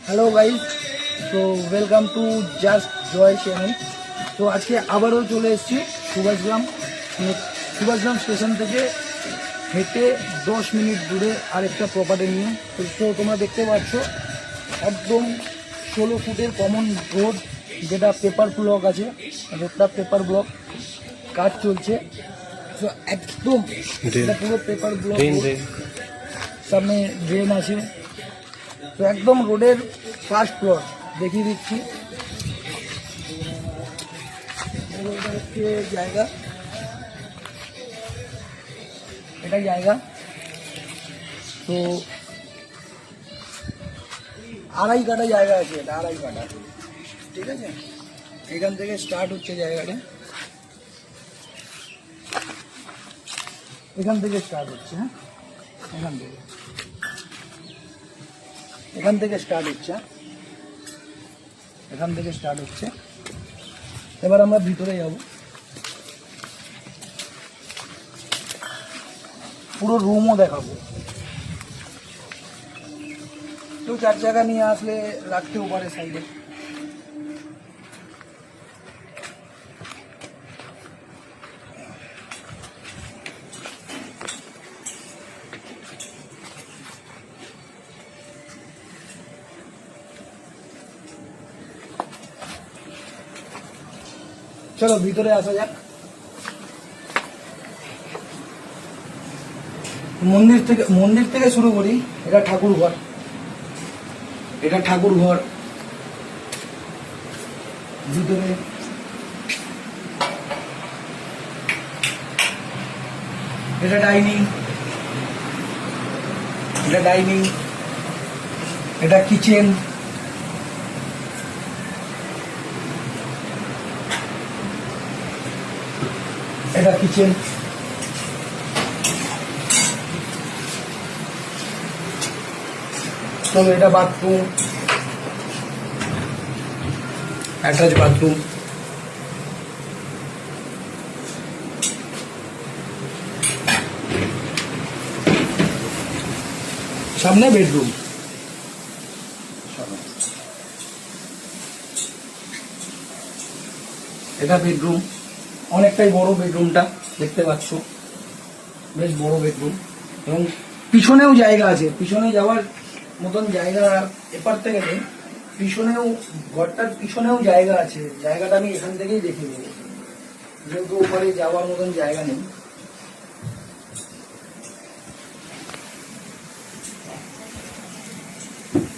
Hello guys, তো welcome to just Joy channel. তো আজকে আবারও চলে এসেছি সুভাষগ্রাম স্টেশন থেকে হেঁটে 10 মিনিট দূরে আরেকটা প্রপার্টি নিয়ে। তো তোমরা দেখতে পাচ্ছ একদম 16 ফুটের কমন রোড, যেটা পেপার ব্লক আছে, রোডটা পেপার ব্লক কাজ চলছে। তো একদম এটা পুরো পেপার ব্লক, সামনে ড্রেন আছে। তো একদম রোডের ফার্স্ট ফ্লোর দেখিয়ে দিচ্ছি। এটা হচ্ছে জায়গা, এটা জায়গা। তো 2.5 কাঠা জায়গা আছে, এটা 2.5 কাঠা, ঠিক আছে। এখান থেকে স্টার্ট হচ্ছে জায়গাটা, এখান থেকে স্টার্ট হচ্ছে। হ্যাঁ, এখান থেকে স্টার্ট হচ্ছে, এখান থেকে স্টার্ট হচ্ছে। এবার আমরা ভিতরে যাব, পুরো রুমও দেখাবো। কেউ 4 চাকা নিয়ে আসলে রাখতেও পারে সাইডে। চলো ভিতরে আসা যাক। মন্দির থেকে শুরু করি। এটা ঠাকুর ঘর, এটা ঠাকুর ঘর। ভিতরে এটা ডাইনিং, এটা কিচেন, এটা কিচেন। তো এটা বাথরুম, অ্যাটাচ বাথরুম। সামনে বেডরুম, এটা বেডরুম। অনেকটাই বড় বেডরুমটা, দেখতে পাচ্ছ, বেশ বড় বেডরুম। এবং পিছনেও জায়গা আছে, পিছনে যাওয়ার মতন জায়গা এপার থেকে নেই, পিছনেও, ঘরটার পিছনেও জায়গা আছে। জায়গাটা আমি এখান থেকেই দেখে নেব, যেহেতু ওপারে যাওয়ার মতন জায়গা নেই।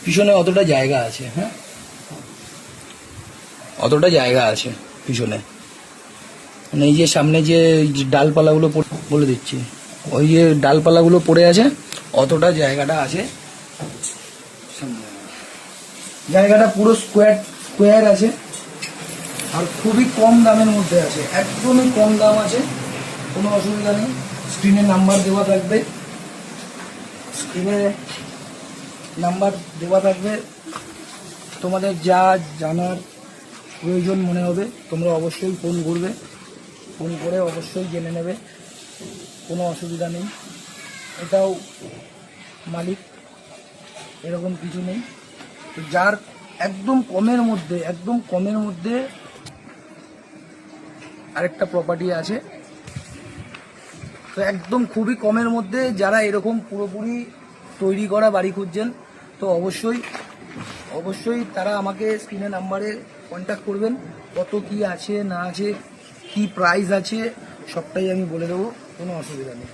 পিছনে অতটা জায়গা আছে, হ্যাঁ, অতটা জায়গা আছে পিছনে। মানে এই যে সামনে যে ডালপালাগুলো বলে দিচ্ছি, ওই যে ডালপালাগুলো পড়ে আছে, অতটা জায়গাটা আছে। জায়গাটা পুরো স্কোয়ার আছে, আর খুবই কম দামের মধ্যে আছে, একদমই কম দাম আছে, কোনো অসুবিধা নেই। স্ক্রিনে নাম্বার দেওয়া থাকবে, স্ক্রিনে নাম্বার দেওয়া থাকবে। তোমাদের যা জানার প্রয়োজন মনে হবে তোমরা অবশ্যই ফোন করবে, ফোন করে অবশ্যই জেনে নেবে, কোনো অসুবিধা নেই। এটাও মালিক, এরকম কিছু নেই। যার একদম কমের মধ্যে আরেকটা প্রপার্টি আছে। তো একদম খুবই কমের মধ্যে যারা এরকম পুরোপুরি তৈরি করা বাড়ি খুঁজছেন, তো অবশ্যই তারা আমাকে স্ক্রিনে নাম্বারে কন্ট্যাক্ট করবেন। কত কি আছে না আছে, কি প্রাইস আছে, সবটাই আমি বলে দেবো, কোনো অসুবিধা নেই।